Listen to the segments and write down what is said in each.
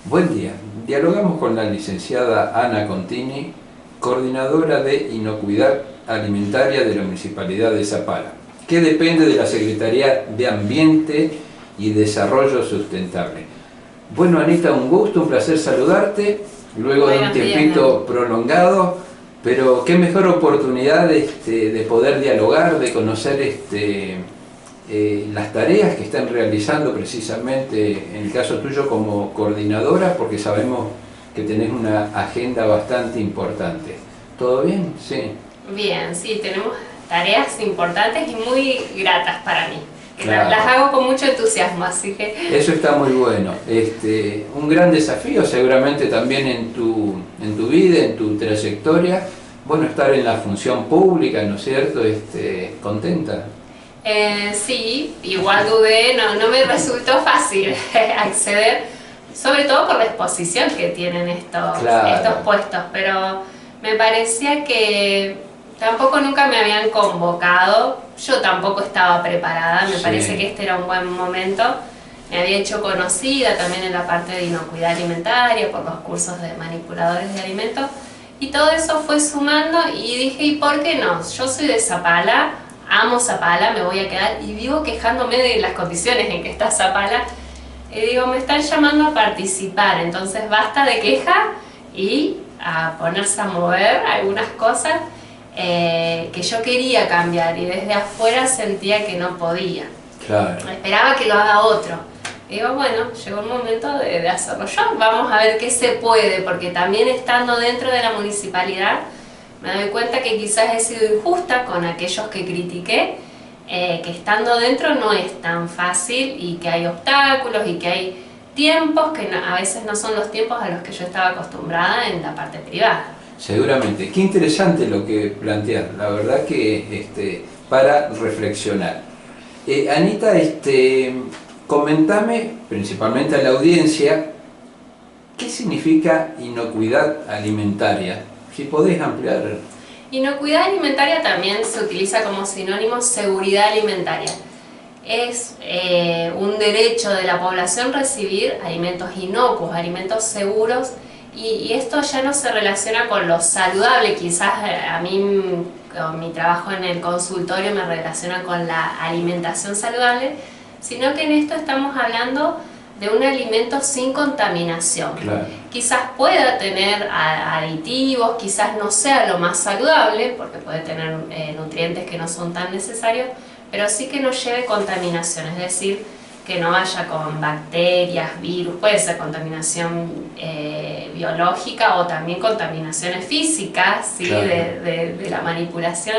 Buen día. Dialogamos con la licenciada Ana Contini, coordinadora de Inocuidad Alimentaria de la Municipalidad de Zapala, que depende de la Secretaría de Ambiente y Desarrollo Sustentable. Bueno, Anita, un gusto, un placer saludarte, luego de un tiempito prolongado, pero qué mejor oportunidad de poder dialogar, de conocer las tareas que están realizando precisamente en el caso tuyo como coordinadora, porque sabemos que tenés una agenda bastante importante. ¿Todo bien? Sí. Bien, sí, tenemos tareas importantes y muy gratas para mí. Claro. Las hago con mucho entusiasmo, así que... Eso está muy bueno. Un gran desafío seguramente también en tu vida, en tu trayectoria. Bueno, estar en la función pública, ¿no es cierto? ¿Contenta? Sí, igual dudé, no me resultó fácil acceder, sobre todo por la exposición que tienen estos puestos, pero me parecía que tampoco nunca me habían convocado, yo tampoco estaba preparada, me parece que este era un buen momento, me había hecho conocida también en la parte de inocuidad alimentaria por los cursos de manipuladores de alimentos, y todo eso fue sumando y dije, ¿y por qué no? Yo soy de Zapala, amo Zapala, me voy a quedar y vivo quejándome de las condiciones en que está Zapala. Y digo, me están llamando a participar, entonces basta de queja y a ponerse a mover algunas cosas que yo quería cambiar y desde afuera sentía que no podía. Claro. Esperaba que lo haga otro. Y digo, bueno, llegó el momento de hacerlo yo. Vamos a ver qué se puede, porque también estando dentro de la municipalidad me doy cuenta que quizás he sido injusta con aquellos que critiqué, que estando dentro no es tan fácil y que hay obstáculos y que hay tiempos que a veces no son los tiempos a los que yo estaba acostumbrada en la parte privada. Seguramente. Qué interesante lo que planteas, la verdad que para reflexionar. Anita, comentame, principalmente a la audiencia, ¿qué significa inocuidad alimentaria? Si podés ampliar. Inocuidad alimentaria también se utiliza como sinónimo seguridad alimentaria. Es un derecho de la población recibir alimentos inocuos, alimentos seguros, y esto ya no se relaciona con lo saludable. Quizás a mí, con mi trabajo en el consultorio, me relaciona con la alimentación saludable, sino que en esto estamos hablando de un alimento sin contaminación. Claro. Quizás pueda tener aditivos, quizás no sea lo más saludable, porque puede tener nutrientes que no son tan necesarios, pero sí que no lleve contaminación, es decir, que no vaya con bacterias, virus, puede ser contaminación biológica o también contaminaciones físicas, ¿sí? Claro. de la manipulación.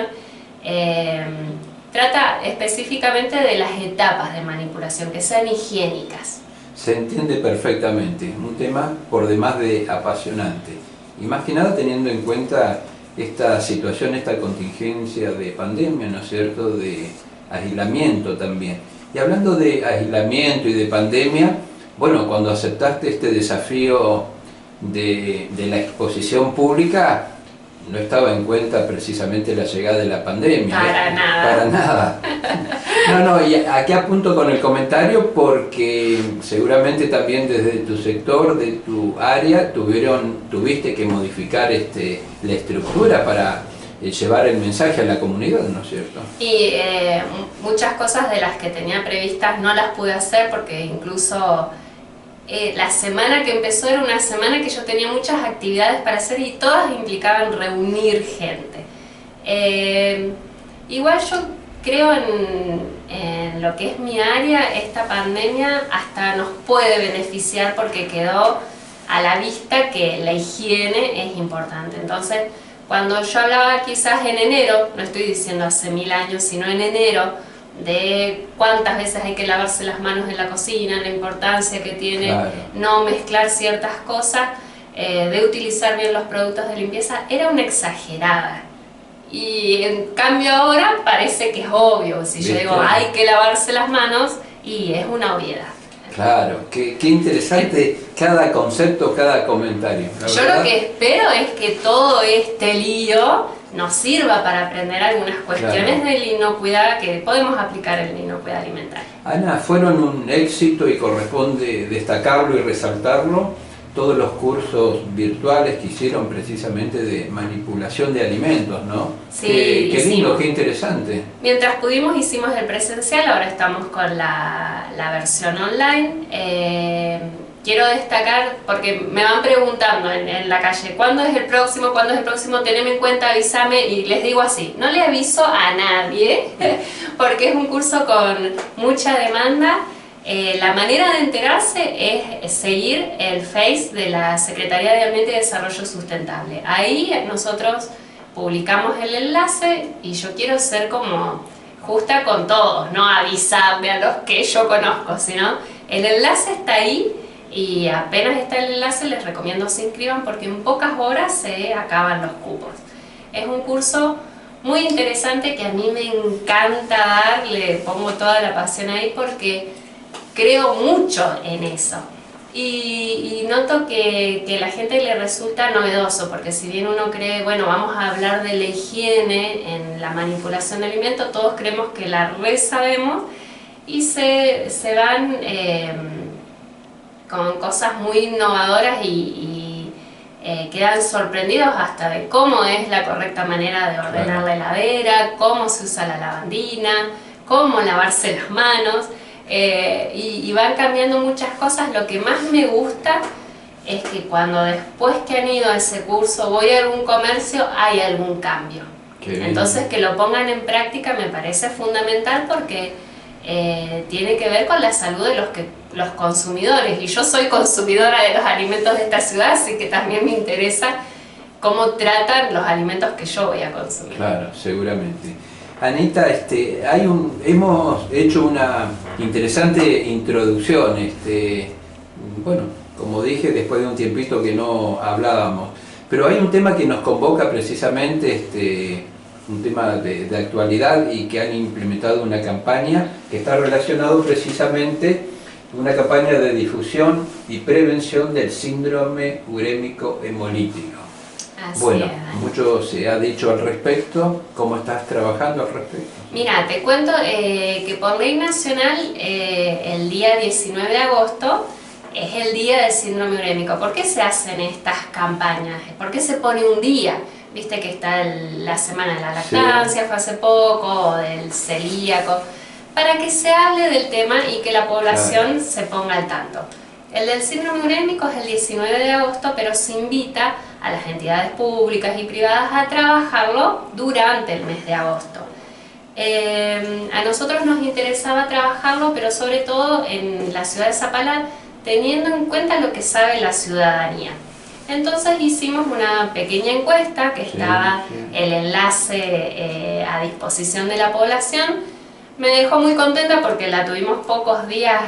Trata específicamente de las etapas de manipulación, que sean higiénicas. Se entiende perfectamente, un tema por demás de apasionante. Y más que nada teniendo en cuenta esta situación, esta contingencia de pandemia, ¿no es cierto?, de aislamiento también. Y hablando de aislamiento y de pandemia, bueno, cuando aceptaste este desafío de la exposición pública, no estaba en cuenta precisamente la llegada de la pandemia. Para nada. Para nada. No, y aquí apunto con el comentario porque seguramente también desde tu sector, de tu área, tuviste que modificar la estructura para llevar el mensaje a la comunidad, ¿no es cierto? Y muchas cosas de las que tenía previstas no las pude hacer porque incluso la semana que empezó era una semana que yo tenía muchas actividades para hacer y todas implicaban reunir gente. Igual yo creo en lo que es mi área, esta pandemia hasta nos puede beneficiar porque quedó a la vista que la higiene es importante. Entonces, cuando yo hablaba quizás en enero, no estoy diciendo hace 1000 años, sino en enero, de cuántas veces hay que lavarse las manos en la cocina, la importancia que tiene no mezclar ciertas cosas, de utilizar bien los productos de limpieza, era una exagerada. Y en cambio ahora parece que es obvio, si yo digo hay que lavarse las manos, y es una obviedad. Claro, qué interesante cada concepto, cada comentario. Yo lo que espero es que todo este lío nos sirva para aprender algunas cuestiones de la inocuidad que podemos aplicar en la inocuidad alimentaria. Ana, fueron un éxito y corresponde destacarlo y resaltarlo todos los cursos virtuales que hicieron precisamente de manipulación de alimentos, ¿no? Sí, qué lindo, qué interesante. Mientras pudimos hicimos el presencial, ahora estamos con la versión online. Quiero destacar, porque me van preguntando en la calle, ¿cuándo es el próximo? ¿Cuándo es el próximo? Teneme en cuenta, avísame, y les digo así, no le aviso a nadie, porque es un curso con mucha demanda. La manera de enterarse es seguir el Face de la Secretaría de Ambiente y Desarrollo Sustentable. Ahí nosotros publicamos el enlace y yo quiero ser como justa con todos, no avisarle a los que yo conozco, sino el enlace está ahí. Y apenas está el enlace les recomiendo se inscriban porque en pocas horas se acaban los cupos. Es un curso muy interesante que a mí me encanta dar, le pongo toda la pasión ahí porque creo mucho en eso. Y noto que a la gente le resulta novedoso porque si bien uno cree, bueno, vamos a hablar de la higiene en la manipulación de alimentos, todos creemos que la re sabemos y se van con cosas muy innovadoras y quedan sorprendidos hasta de cómo es la correcta manera de ordenar la heladera, cómo se usa la lavandina, cómo lavarse las manos, y van cambiando muchas cosas. Lo que más me gusta es que cuando después que han ido a ese curso voy a algún comercio hay algún cambio. Entonces que lo pongan en práctica me parece fundamental porque tiene que ver con la salud de los consumidores y yo soy consumidora de los alimentos de esta ciudad, así que también me interesa cómo tratan los alimentos que yo voy a consumir. Claro, seguramente. Anita, hemos hecho una interesante introducción, bueno, como dije, después de un tiempito que no hablábamos, pero hay un tema que nos convoca precisamente, un tema de actualidad y que han implementado una campaña que está relacionado precisamente una campaña de difusión y prevención del síndrome urémico hemolítico. Bueno, mucho se ha dicho al respecto. ¿Cómo estás trabajando al respecto? Mira, te cuento que por ley nacional el día 19 de agosto es el día del síndrome urémico. ¿Por qué se hacen estas campañas? ¿Por qué se pone un día? Viste que está la semana de la lactancia, sí, fue hace poco, o del celíaco, para que se hable del tema y que la población se ponga al tanto. El del síndrome urémico es el 19 de agosto, pero se invita a las entidades públicas y privadas a trabajarlo durante el mes de agosto. A nosotros nos interesaba trabajarlo, pero sobre todo en la ciudad de Zapala, teniendo en cuenta lo que sabe la ciudadanía. Entonces hicimos una pequeña encuesta que estaba el enlace a disposición de la población. Me dejó muy contenta porque la tuvimos pocos días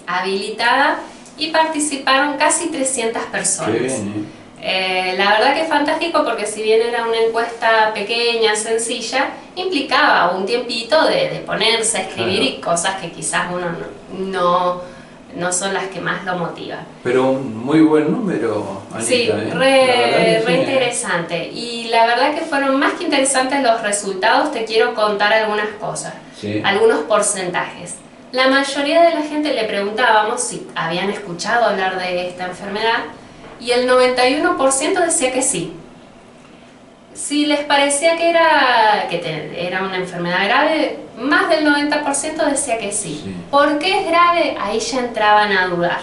habilitada y participaron casi 300 personas. Qué bien, la verdad que es fantástico porque si bien era una encuesta pequeña, sencilla, implicaba un tiempito de ponerse a escribir y cosas que quizás uno no son las que más lo motivan. Pero un muy buen número, Anita. Sí, re interesante. Y la verdad que fueron más que interesantes los resultados. Te quiero contar algunas cosas, algunos porcentajes. La mayoría de la gente le preguntábamos si habían escuchado hablar de esta enfermedad y el 91% decía que sí. Si les parecía que era una enfermedad grave, más del 90% decía que sí. ¿Por qué es grave? Ahí ya entraban a dudar.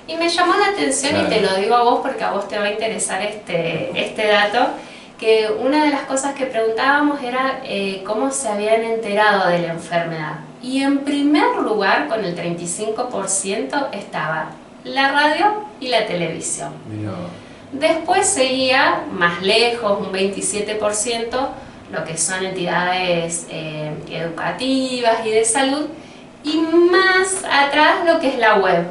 Y me llamó la atención, y te lo digo a vos porque a vos te va a interesar este dato, que una de las cosas que preguntábamos era cómo se habían enterado de la enfermedad. Y en primer lugar, con el 35%, estaba la radio y la televisión. Mirá. Después seguía más lejos, un 27%, lo que son entidades educativas y de salud, y más atrás lo que es la web,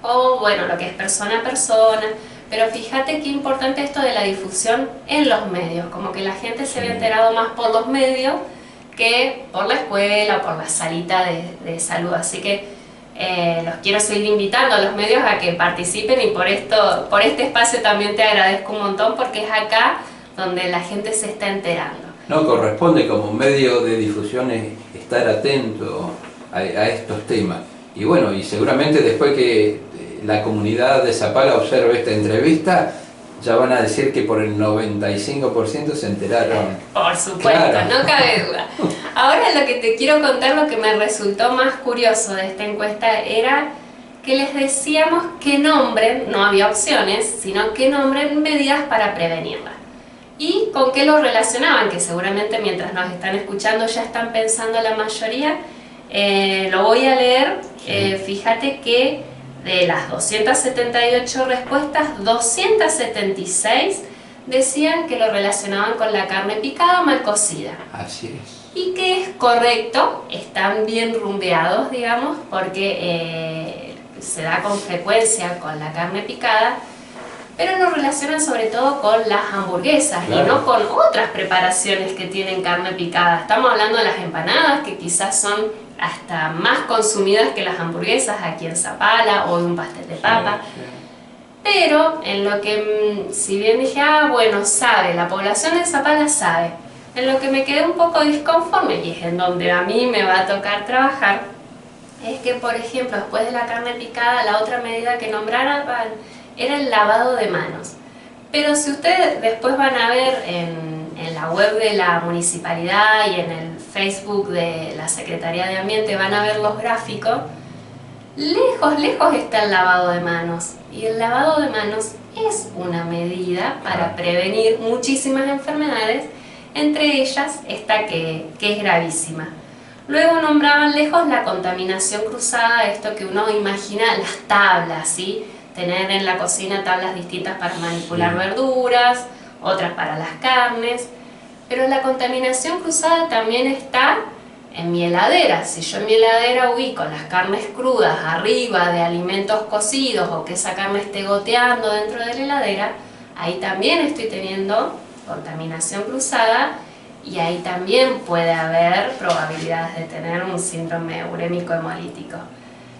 o bueno, lo que es persona a persona. Pero fíjate qué importante esto de la difusión en los medios, como que la gente se había enterado más por los medios que por la escuela o por la salita de salud. Así que los quiero seguir invitando a los medios a que participen y por este espacio también te agradezco un montón porque es acá donde la gente se está enterando. No, corresponde como medio de difusión estar atento a estos temas. Y bueno, y seguramente después que la comunidad de Zapala observe esta entrevista, ya van a decir que por el 95% se enteraron. Por supuesto, claro. No cabe duda. Ahora lo que te quiero contar, lo que me resultó más curioso de esta encuesta era que les decíamos que nombren, no había opciones, sino que nombren medidas para prevenirla. ¿Y con qué lo relacionaban? Que seguramente mientras nos están escuchando ya están pensando la mayoría. Lo voy a leer. Fíjate que de las 278 respuestas, 276 decían que lo relacionaban con la carne picada o mal cocida. Así es. Y que es correcto, están bien rumbeados, digamos, porque se da con frecuencia con la carne picada, pero lo relacionan sobre todo con las hamburguesas, claro, y no con otras preparaciones que tienen carne picada. Estamos hablando de las empanadas, que quizás son hasta más consumidas que las hamburguesas aquí en Zapala, o de un pastel de papa. Sí, sí. Pero en lo que, si bien dije, bueno, sabe, la población de Zapala sabe, en lo que me quedé un poco disconforme, y es en donde a mí me va a tocar trabajar, es que, por ejemplo, después de la carne picada, la otra medida que nombraron era el lavado de manos. Pero si ustedes después van a ver en la web de la municipalidad y en el Facebook de la Secretaría de Ambiente, van a ver los gráficos, lejos está el lavado de manos. Y el lavado de manos es una medida para prevenir muchísimas enfermedades, entre ellas esta que es gravísima. Luego nombraban lejos la contaminación cruzada, esto que uno imagina, las tablas, ¿sí? Tener en la cocina tablas distintas para manipular verduras, otras para las carnes, pero la contaminación cruzada también está en mi heladera. Si yo en mi heladera ubico las carnes crudas arriba de alimentos cocidos, o que esa carne esté goteando dentro de la heladera, ahí también estoy teniendo contaminación cruzada, y ahí también puede haber probabilidades de tener un síndrome urémico hemolítico.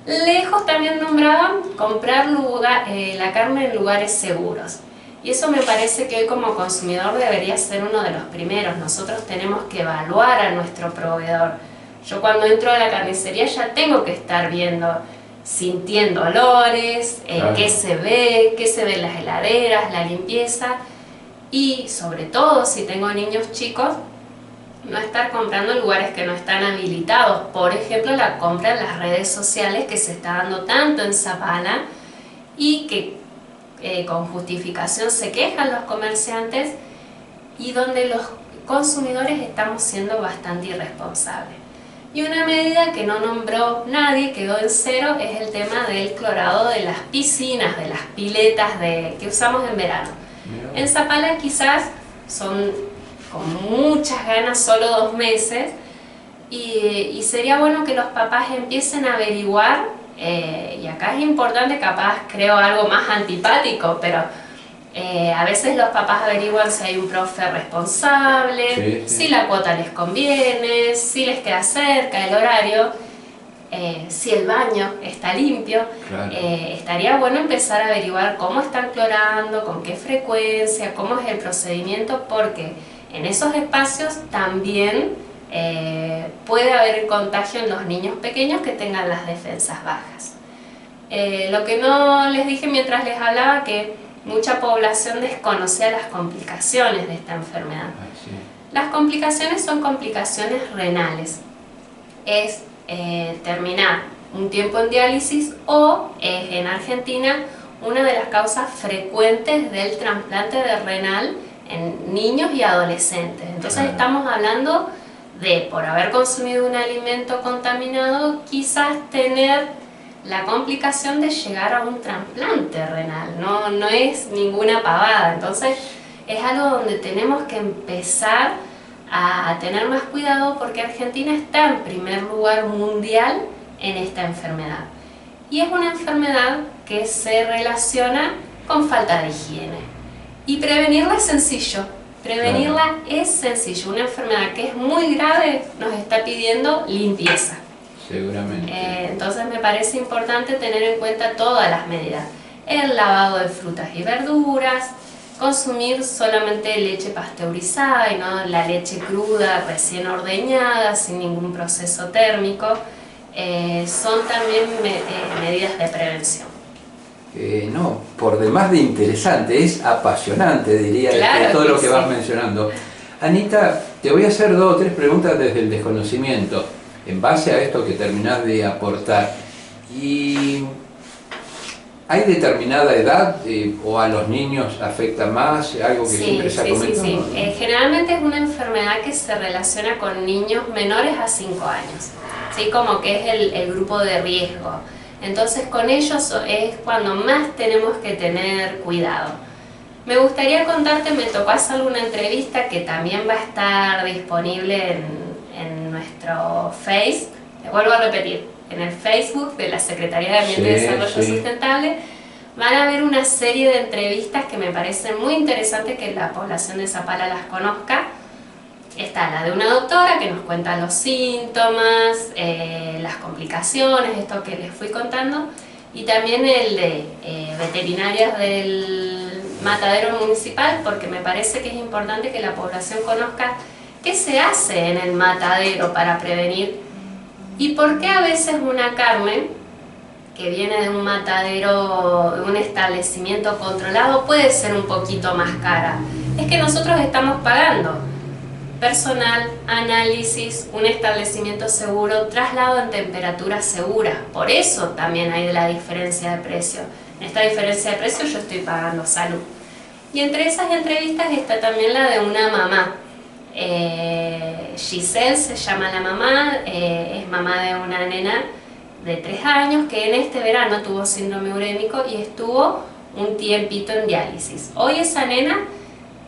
Lejos también nombraban comprar la carne en lugares seguros. Y eso me parece que hoy como consumidor debería ser uno de los primeros. Nosotros tenemos que evaluar a nuestro proveedor. Yo cuando entro a la carnicería ya tengo que estar viendo, sintiendo olores, qué se ve en las heladeras, la limpieza. Y sobre todo si tengo niños chicos, no estar comprando en lugares que no están habilitados. Por ejemplo, la compra en las redes sociales, que se está dando tanto en Zapala, y que con justificación se quejan los comerciantes, y donde los consumidores estamos siendo bastante irresponsables. Y una medida que no nombró nadie, quedó en cero, es el tema del clorado de las piscinas, de las piletas que usamos en verano. En Zapala quizás son con muchas ganas solo 2 meses, y sería bueno que los papás empiecen a averiguar, y acá es importante, capaz creo algo más antipático, pero a veces los papás averiguan si hay un profe responsable, si la cuota les conviene, si les queda cerca el horario, si el baño está limpio. Estaría bueno empezar a averiguar cómo están clorando, con qué frecuencia, cómo es el procedimiento, porque en esos espacios también puede haber contagio en los niños pequeños que tengan las defensas bajas. Lo que no les dije mientras les hablaba, que mucha población desconocía las complicaciones de esta enfermedad. Las complicaciones son complicaciones renales. Es terminar un tiempo en diálisis, o en Argentina una de las causas frecuentes del trasplante de renal en niños y adolescentes. Entonces estamos hablando de, por haber consumido un alimento contaminado, quizás tener la complicación de llegar a un trasplante renal. No es ninguna pavada. Entonces es algo donde tenemos que empezar a tener más cuidado, porque Argentina está en primer lugar mundial en esta enfermedad. Y es una enfermedad que se relaciona con falta de higiene. Y prevenirla es sencillo. Prevenirla es sencillo. Una enfermedad que es muy grave nos está pidiendo limpieza. Seguramente. Entonces me parece importante tener en cuenta todas las medidas. El lavado de frutas y verduras, consumir solamente leche pasteurizada y no la leche cruda, recién ordeñada, sin ningún proceso térmico. Son también medidas de prevención. no, por demás de interesante, es apasionante, diría, claro todo lo que sí. vas mencionando. Anita, te voy a hacer 2 o 3 preguntas desde el desconocimiento, en base a esto que terminás de aportar. Y ¿hay determinada edad o a los niños afecta más? Algo que siempre se ha comentado. Sí. Generalmente es una enfermedad que se relaciona con niños menores a 5 años, ¿sí? Como que es el grupo de riesgo. Entonces con ellos es cuando más tenemos que tener cuidado. Me gustaría contarte, me tocó hacer una entrevista que también va a estar disponible en nuestro Face. Te vuelvo a repetir, en el Facebook de la Secretaría de Ambiente y Desarrollo Sustentable van a haber una serie de entrevistas que me parecen muy interesantes que la población de Zapala las conozca. Está la de una doctora que nos cuenta los síntomas, las complicaciones, esto que les fui contando, y también el de veterinarias del matadero municipal, porque me parece que es importante que la población conozca qué se hace en el matadero para prevenir y por qué a veces una carne que viene de un matadero, de un establecimiento controlado, puede ser un poquito más cara. Es que nosotros estamos pagando personal, análisis, un establecimiento seguro, traslado en temperatura segura. Por eso también hay la diferencia de precio. En esta diferencia de precio yo estoy pagando salud. Y entre esas entrevistas está también la de una mamá. Giselle se llama la mamá, es mamá de una nena de 3 años que en este verano tuvo síndrome urémico y estuvo un tiempito en diálisis. Hoy esa nena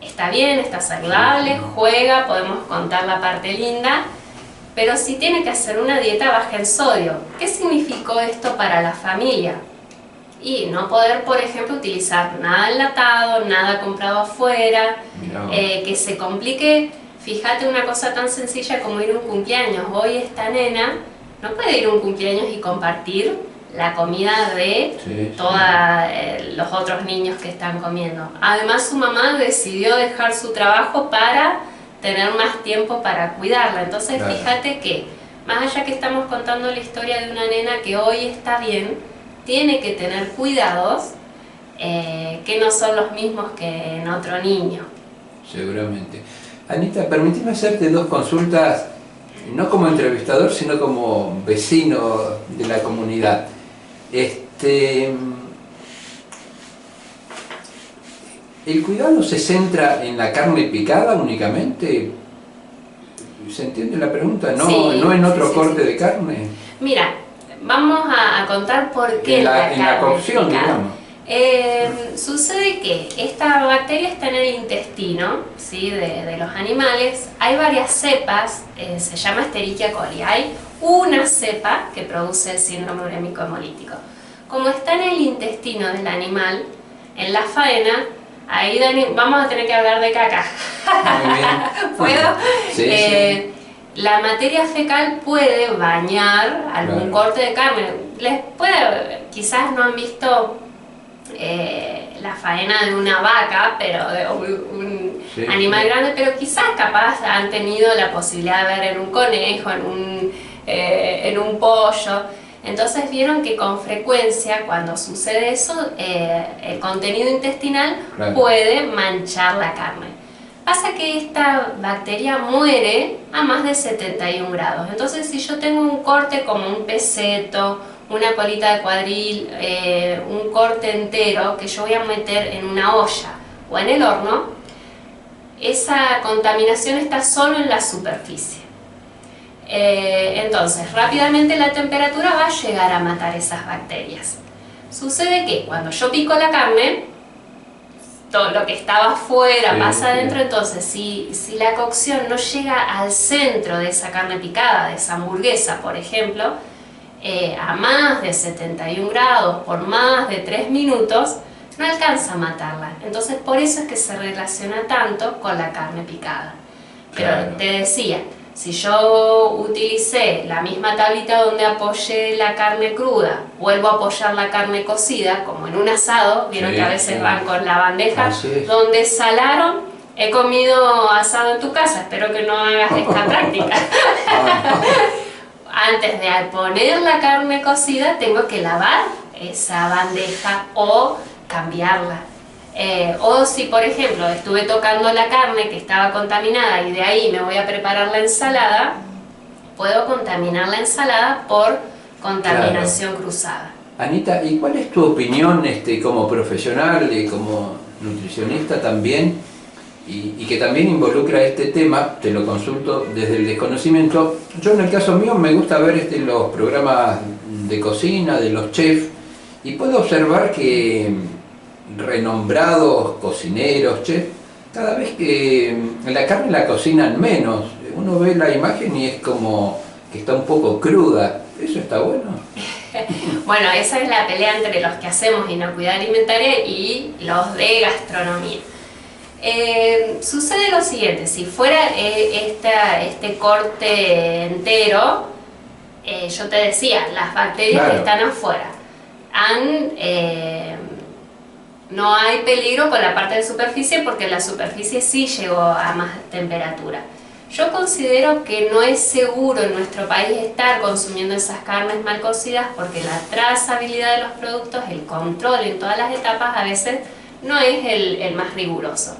está bien, está saludable, juega, podemos contar la parte linda, pero sí tiene que hacer una dieta baja en sodio. ¿Qué significó esto para la familia? Y no poder, por ejemplo, utilizar nada enlatado, nada comprado afuera, que se complique. Fíjate una cosa tan sencilla como ir a un cumpleaños. Hoy esta nena no puede ir a un cumpleaños y compartir la comida de todos los otros niños que están comiendo. Además, su mamá decidió dejar su trabajo para tener más tiempo para cuidarla. Entonces, fíjate que, más allá que estamos contando la historia de una nena que hoy está bien, tiene que tener cuidados que no son los mismos que en otro niño. Seguramente. Anita, permíteme hacerte 2 consultas, no como entrevistador, sino como vecino de la comunidad. ¿El cuidado se centra en la carne picada únicamente? ¿Se entiende la pregunta? ¿No en otro corte de carne? Mira, vamos a contar por qué en la cocción, digamos. Sucede que esta bacteria está en el intestino, ¿sí? de los animales. Hay varias cepas, se llama Escherichia coli. Hay una cepa que produce el síndrome urémico hemolítico. Como está en el intestino del animal, en la faena, ahí Dani, vamos a tener que hablar de caca. Muy bien. ¿Puedo? Sí. La materia fecal puede bañar algún corte de carne. Quizás no han visto la faena de una vaca, pero de un animal grande, pero quizás capaz han tenido la posibilidad de ver en un conejo, en un pollo. Entonces vieron que con frecuencia cuando sucede eso, el contenido intestinal puede manchar la carne. Pasa que esta bacteria muere a más de 71 grados. Entonces si yo tengo un corte como un peseto, una colita de cuadril, un corte entero que yo voy a meter en una olla o en el horno, esa contaminación está solo en la superficie. Entonces rápidamente la temperatura va a llegar a matar esas bacterias. Sucede que cuando yo pico la carne, todo lo que estaba afuera pasa adentro. Entonces si la cocción no llega al centro de esa carne picada, de esa hamburguesa por ejemplo, a más de 71 grados por más de 3 minutos, no alcanza a matarla. Entonces por eso es que se relaciona tanto con la carne picada. Pero te decía, si yo utilicé la misma tablita donde apoyé la carne cruda, vuelvo a apoyar la carne cocida, como en un asado, vieron que a veces van con la bandeja donde salaron. He comido asado en tu casa, espero que no hagas esta práctica. Antes de poner la carne cocida tengo que lavar esa bandeja o cambiarla. O si por ejemplo estuve tocando la carne que estaba contaminada y de ahí me voy a preparar la ensalada, puedo contaminar la ensalada por contaminación cruzada. Anita, ¿y cuál es tu opinión como profesional y como nutricionista también, y que también involucra este tema? Te lo consulto desde el desconocimiento. Yo en el caso mío me gusta ver los programas de cocina, de los chefs, y puedo observar que renombrados cocineros, chefs, cada vez que la carne la cocinan menos. Uno ve la imagen y es como que está un poco cruda. ¿Eso está bueno? Bueno, esa es la pelea entre los que hacemos inocuidad alimentaria y los de gastronomía. Sucede lo siguiente: si fuera este corte entero, yo te decía, las bacterias que están afuera no hay peligro con la parte de superficie, porque la superficie sí llegó a más temperatura. Yo considero que no es seguro en nuestro país estar consumiendo esas carnes mal cocidas, porque la trazabilidad de los productos, el control en todas las etapas, a veces no es el más riguroso.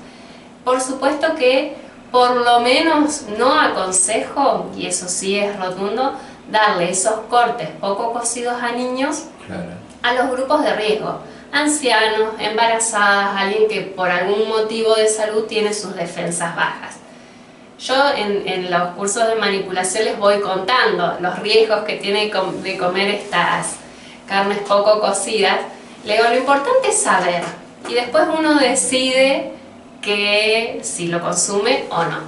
Por supuesto que por lo menos no aconsejo, y eso sí es rotundo, darle esos cortes poco cocidos a niños, a los grupos de riesgo: ancianos, embarazadas, alguien que por algún motivo de salud tiene sus defensas bajas. Yo en los cursos de manipulación les voy contando los riesgos que tiene de comer estas carnes poco cocidas. Le digo, lo importante es saber, y después uno decide que si lo consume o no.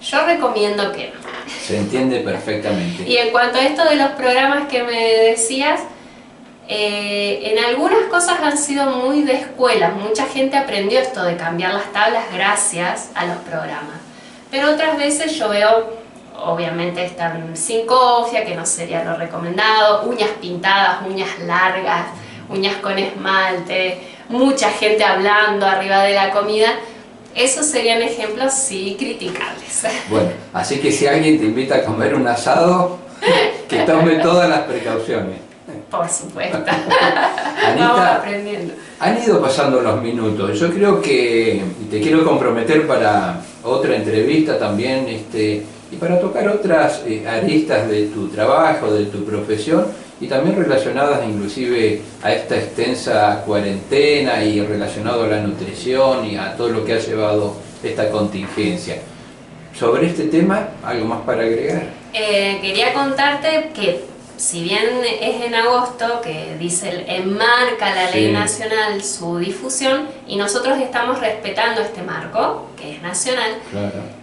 Yo recomiendo que no. Se entiende perfectamente. Y en cuanto a esto de los programas que me decías, en algunas cosas han sido muy de escuela. Mucha gente aprendió esto de cambiar las tablas gracias a los programas. Pero otras veces yo veo, obviamente están sin cofia, que no sería lo recomendado, uñas pintadas, uñas largas, uñas con esmalte, mucha gente hablando arriba de la comida. Esos serían ejemplos, sí, criticables. Bueno, así que si alguien te invita a comer un asado, que tome todas las precauciones. Por supuesto. Anita, vamos aprendiendo. Han ido pasando los minutos. Yo creo que te quiero comprometer para otra entrevista también, y para tocar otras aristas de tu trabajo, de tu profesión, y también relacionadas inclusive a esta extensa cuarentena y relacionado a la nutrición y a todo lo que ha llevado esta contingencia. Sobre este tema, ¿algo más para agregar? Quería contarte que, si bien es en agosto, que enmarca la ley nacional su difusión, y nosotros estamos respetando este marco, que es nacional,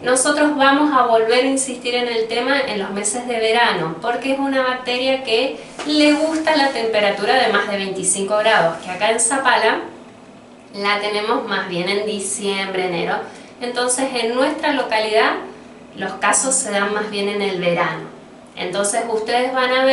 nosotros vamos a volver a insistir en el tema en los meses de verano, porque es una bacteria que le gusta la temperatura de más de 25 grados, que acá en Zapala la tenemos más bien en diciembre, enero. Entonces en nuestra localidad los casos se dan más bien en el verano. Entonces ustedes van a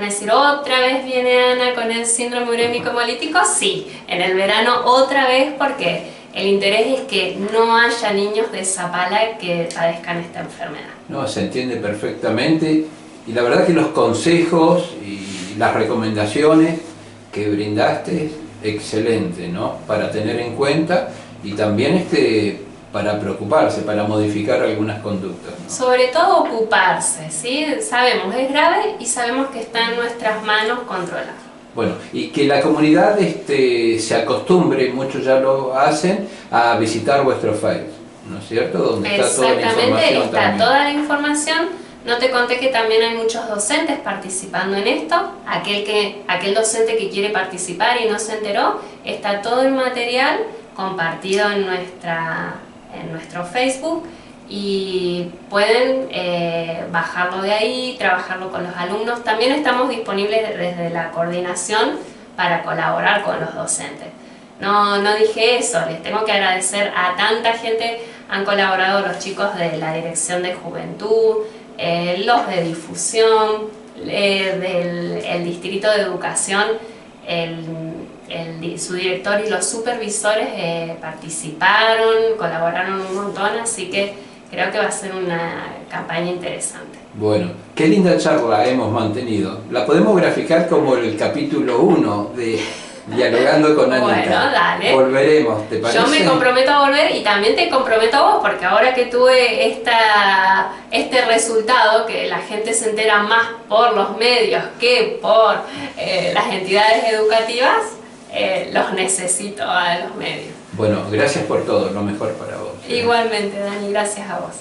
decir, ¿otra vez viene Ana con el síndrome urémico hemolítico? Sí, en el verano otra vez, porque el interés es que no haya niños de Zapala que padezcan esta enfermedad. No, se entiende perfectamente, y la verdad que los consejos y las recomendaciones que brindaste, excelente, ¿no? Para tener en cuenta, y también para preocuparse, para modificar algunas conductas, ¿no? Sobre todo ocuparse, ¿sí? Sabemos, es grave y sabemos que está en nuestras manos controlar. Bueno, y que la comunidad se acostumbre, muchos ya lo hacen, a visitar vuestro Facebook, ¿no es cierto? Donde está toda la información. Exactamente, está también. Toda la información. No te conté que también hay muchos docentes participando en esto. Aquel docente que quiere participar y no se enteró, está todo el material compartido en nuestro Facebook, y pueden bajarlo de ahí, trabajarlo con los alumnos. También estamos disponibles desde la coordinación para colaborar con los docentes. No dije eso, les tengo que agradecer a tanta gente. Han colaborado los chicos de la Dirección de Juventud, los de difusión, del Distrito de Educación, su director y los supervisores participaron, colaboraron un montón, así que creo que va a ser una campaña interesante. Bueno, qué linda charla hemos mantenido. La podemos graficar como el capítulo 1 de Dialogando con Anita. Bueno, dale. Volveremos, ¿te parece? Yo me comprometo a volver y también te comprometo a vos, porque ahora que tuve este resultado, que la gente se entera más por los medios que por las entidades educativas, los necesito a los medios. Bueno, gracias por todo, lo mejor para vos. Igualmente, Dani, gracias a vos.